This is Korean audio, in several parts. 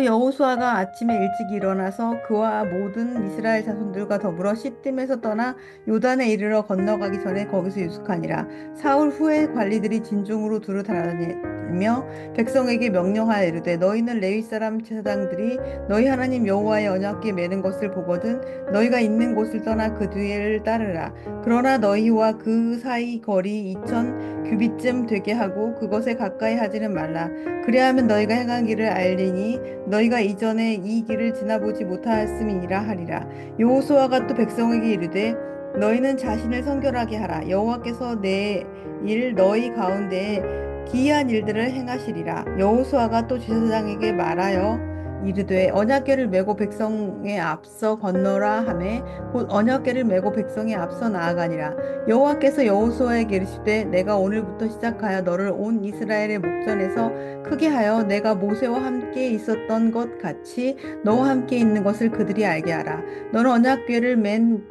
또 여호수아가 아침에 일찍 일어나서 그와 모든 이스라엘 자손들과 더불어 시딤에서 떠나 요단에 이르러 건너가기 전에 거기서 유숙하니라. 사흘 후에 관리들이 진중으로 두루 다니며 백성에게 명령하여 이르되 너희는 레위 사람 제사장들이 너희 하나님 여호와의 언약궤 매는 것을 보거든 너희가 있는 곳을 떠나 그 뒤를 따르라. 그러나 너희와 그 사이 거리 2000 규빗쯤 되게 하고 그것에 가까이 하지는 말라. 그리하면 너희가 행한 길을 알리니 너희가 이전에 이 길을 지나보지 못하였음이니라 하리라. 여호수아가 또 백성에게 이르되 너희는 자신을 성결하게 하라. 여호와께서 내일 너희 가운데에 기이한 일들을 행하시리라. 여호수아가 또 제사장에게 말하여 이르되 언약궤를 메고 백성에 앞서 건너라 하매 곧 언약궤를 메고 백성에 앞서 나아가니라. 여호와께서 여호수아에게 이르시되 내가 오늘부터 시작하여 너를 온 이스라엘의 목전에서 크게 하여 내가 모세와 함께 있었던 것 같이 너와 함께 있는 것을 그들이 알게 하라. 너는 언약궤를 맨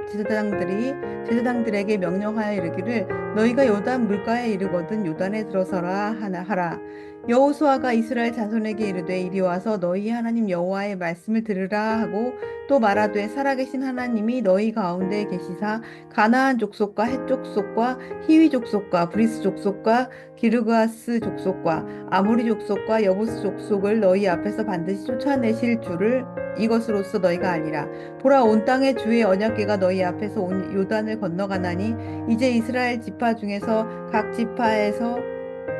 제사장들에게 명령하여 이르기를 너희가 요단 물가에 이르거든 요단에 들어서라 하라. 여호수아가 이스라엘 자손에게 이르되 이리 와서 너희 하나님 여호와의 말씀을 들으라 하고 또 말하되 살아계신 하나님이 너희 가운데 계시사 가나안 족속과 헷 족속과 히위 족속과 브리스 족속과 기르가스 족속과 아모리 족속과 여부스 족속을 너희 앞에서 반드시 쫓아내실 줄을 이것으로써 너희가 알리라. 보라 온 땅의 주의 언약궤가 너희 앞에서 온 요단을 건너가나니 이제 이스라엘 지파 중에서 각 지파에서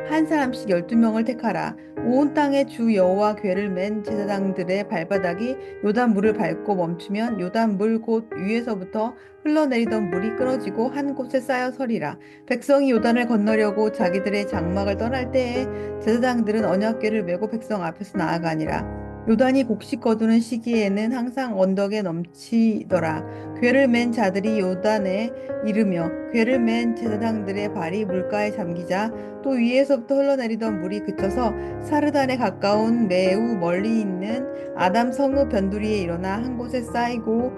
한 사람씩 12명을 택하라. 온 땅의 주 여호와 궤를 맨 제사장들의 발바닥이 요단 물을 밟고 멈추면 요단 물 곧 위에서부터 흘러내리던 물이 끊어지고 한 곳에 쌓여 서리라. 백성이 요단을 건너려고 자기들의 장막을 떠날 때에 제사장들은 언약궤를 메고 백성 앞에서 나아가니라. 요단이 곡식 거두는 시기에는 항상 언덕에 넘치더라. 궤를 맨 자들이 요단에 이르며 궤를 맨 제사장들의 발이 물가에 잠기자 또 위에서부터 흘러내리던 물이 그쳐서 사르단에 가까운 매우 멀리 있는 아담 성읍 변두리에 일어나 한 곳에 쌓이고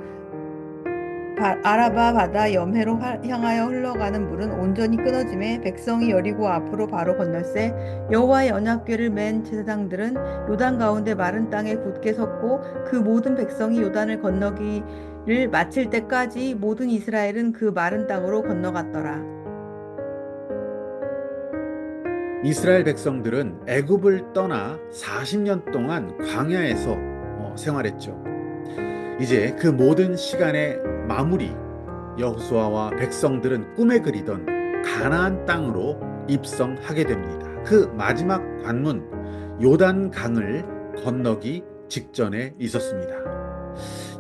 아라바 바다 염해로 향하여 흘러가는 물은 온전히 끊어짐에 백성이 여리고 앞으로 바로 건널세 여호와의 언약궤를 맨 제사장들은 요단 가운데 마른 땅에 굳게 섰고 그 모든 백성이 요단을 건너기를 마칠 때까지 모든 이스라엘은 그 마른 땅으로 건너갔더라. 이스라엘 백성들은 애굽을 떠나 40년 동안 광야에서 생활했죠. 이제 그 모든 시간의 마무리, 여호수아와 백성들은 꿈에 그리던 가나안 땅으로 입성하게 됩니다. 그 마지막 관문 요단 강을 건너기 직전에 있었습니다.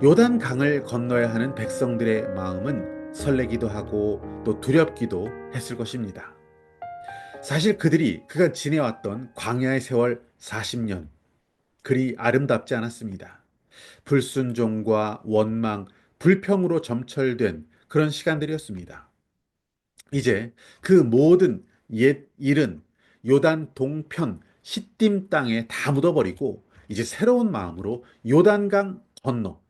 요단 강을 건너야 하는 백성들의 마음은 설레기도 하고 또 두렵기도 했을 것입니다. 사실 그들이 그가 지내왔던 광야의 세월 40년 그리 아름답지 않았습니다. 불순종과 원망, 불평으로 점철된 그런 시간들이었습니다. 이제 그 모든 옛 일은 요단 동편 시딤 땅에 다 묻어버리고 이제 새로운 마음으로 요단강 건너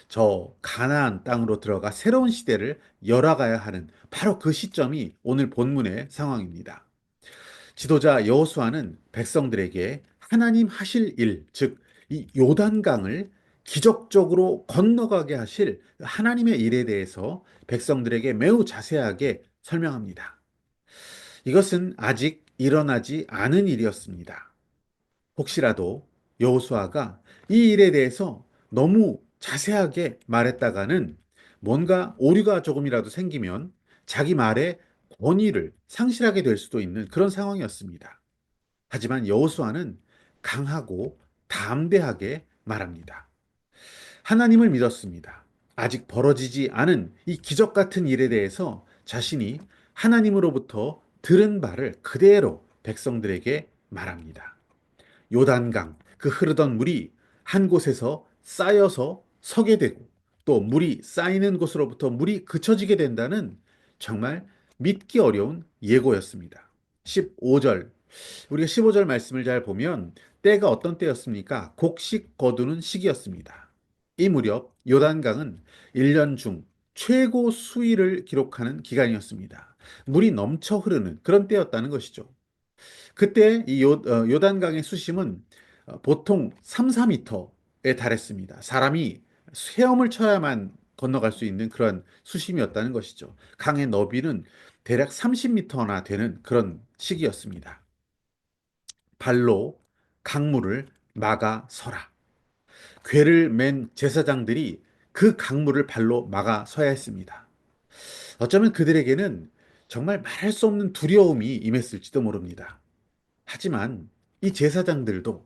저 가나안 땅으로 들어가 새로운 시대를 열어가야 하는 바로 그 시점이 오늘 본문의 상황입니다. 지도자 여호수아는 백성들에게 하나님 하실 일, 즉 이 요단강을 기적적으로 건너가게 하실 하나님의 일에 대해서 백성들에게 매우 자세하게 설명합니다. 이것은 아직 일어나지 않은 일이었습니다. 혹시라도 여호수아가 이 일에 대해서 너무 자세하게 말했다가는 뭔가 오류가 조금이라도 생기면 자기 말의 권위를 상실하게 될 수도 있는 그런 상황이었습니다. 하지만 여호수아는 강하고 담대하게 말합니다. 하나님을 믿었습니다. 아직 벌어지지 않은 이 기적 같은 일에 대해서 자신이 하나님으로부터 들은 바를 그대로 백성들에게 말합니다. 요단강, 그 흐르던 물이 한 곳에서 쌓여서 서게 되고 또 물이 쌓이는 곳으로부터 물이 그쳐지게 된다는 정말 믿기 어려운 예고였습니다. 15절, 우리가 15절 말씀을 잘 보면 때가 어떤 때였습니까? 곡식 거두는 시기였습니다. 이 무렵 요단강은 1년 중 최고 수위를 기록하는 기간이었습니다. 물이 넘쳐 흐르는 그런 때였다는 것이죠. 그때 이 요단강의 수심은 보통 3, 4미터 달했습니다. 사람이 헤엄을 쳐야만 건너갈 수 있는 그런 수심이었다는 것이죠. 강의 너비는 대략 30m나 되는 그런 시기였습니다. 발로 강물을 막아 서라. 궤를 맨 제사장들이 그 강물을 발로 막아 서야 했습니다. 어쩌면 그들에게는 정말 말할 수 없는 두려움이 임했을지도 모릅니다. 하지만 이 제사장들도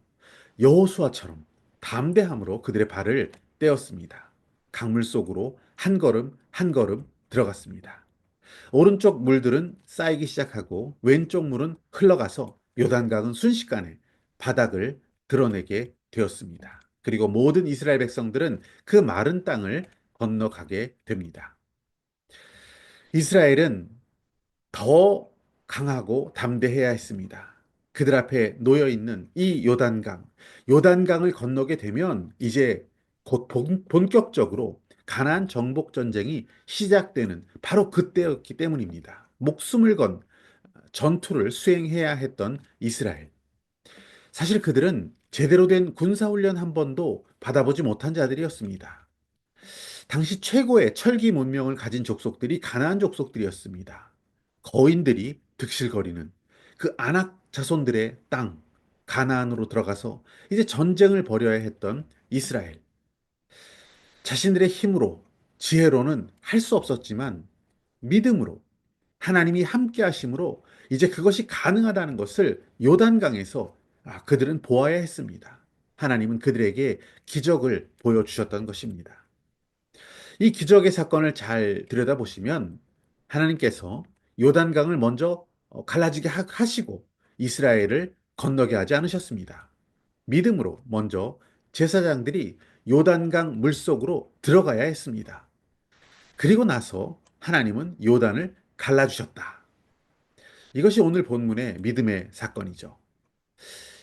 여호수아처럼 담대함으로 그들의 발을 떼었습니다. 강물 속으로 한 걸음 한 걸음 들어갔습니다. 오른쪽 물들은 쌓이기 시작하고 왼쪽 물은 흘러가서 요단강은 순식간에 바닥을 드러내게 되었습니다. 그리고 모든 이스라엘 백성들은 그 마른 땅을 건너가게 됩니다. 이스라엘은 더 강하고 담대해야 했습니다. 그들 앞에 놓여 있는 이 요단강, 요단강을 건너게 되면 이제 곧 본격적으로 가나안 정복 전쟁이 시작되는 바로 그때였기 때문입니다. 목숨을 건 전투를 수행해야 했던 이스라엘. 사실 그들은 제대로 된 군사훈련 한 번도 받아보지 못한 자들이었습니다. 당시 최고의 철기 문명을 가진 족속들이 가나안 족속들이었습니다. 거인들이 득실거리는 그 아낙 자손들의 땅, 가나안으로 들어가서 이제 전쟁을 벌여야 했던 이스라엘. 자신들의 힘으로, 지혜로는 할 수 없었지만 믿음으로 하나님이 함께 하심으로 이제 그것이 가능하다는 것을 요단강에서 그들은 보아야 했습니다. 하나님은 그들에게 기적을 보여주셨던 것입니다. 이 기적의 사건을 잘 들여다보시면 하나님께서 요단강을 먼저 갈라지게 하시고 이스라엘을 건너게 하지 않으셨습니다. 믿음으로 먼저 제사장들이 요단강 물속으로 들어가야 했습니다. 그리고 나서 하나님은 요단을 갈라주셨다. 이것이 오늘 본문의 믿음의 사건이죠.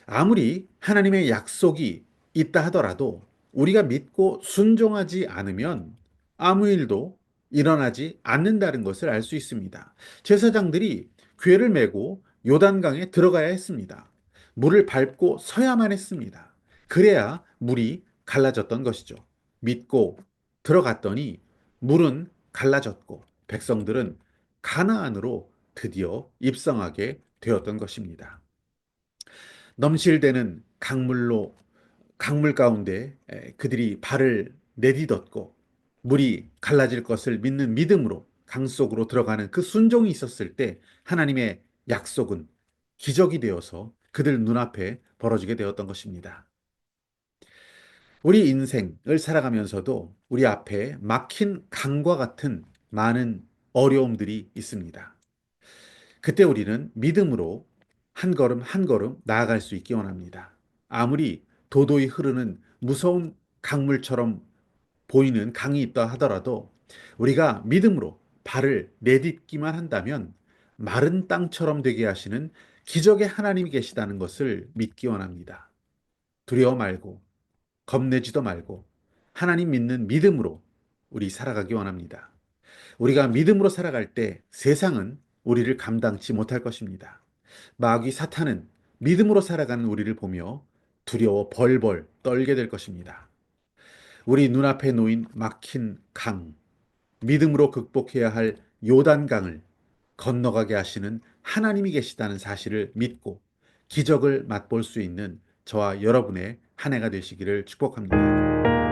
아무리 하나님의 약속이 있다 하더라도 우리가 믿고 순종하지 않으면 아무 일도 일어나지 않는다는 것을 알 수 있습니다. 제사장들이 궤를 메고 요단강에 들어가야 했습니다. 물을 밟고 서야만 했습니다. 그래야 물이 갈라졌던 것이죠. 믿고 들어갔더니 물은 갈라졌고 백성들은 가나안으로 드디어 입성하게 되었던 것입니다. 넘실대는 강물 가운데 그들이 발을 내딛었고 물이 갈라질 것을 믿는 믿음으로 강 속으로 들어가는 그 순종이 있었을 때 하나님의 약속은 기적이 되어서 그들 눈앞에 벌어지게 되었던 것입니다. 우리 인생을 살아가면서도 우리 앞에 막힌 강과 같은 많은 어려움들이 있습니다. 그때 우리는 믿음으로 한 걸음 한 걸음 나아갈 수 있기 원합니다. 아무리 도도히 흐르는 무서운 강물처럼 보이는 강이 있다 하더라도 우리가 믿음으로 발을 내딛기만 한다면 마른 땅처럼 되게 하시는 기적의 하나님이 계시다는 것을 믿기 원합니다. 두려워 말고 겁내지도 말고 하나님 믿는 믿음으로 우리 살아가기 원합니다. 우리가 믿음으로 살아갈 때 세상은 우리를 감당치 못할 것입니다. 마귀 사탄은 믿음으로 살아가는 우리를 보며 두려워 벌벌 떨게 될 것입니다. 우리 눈앞에 놓인 막힌 강, 믿음으로 극복해야 할 요단강을 건너가게 하시는 하나님이 계시다는 사실을 믿고 기적을 맛볼 수 있는 저와 여러분의 한 해가 되시기를 축복합니다.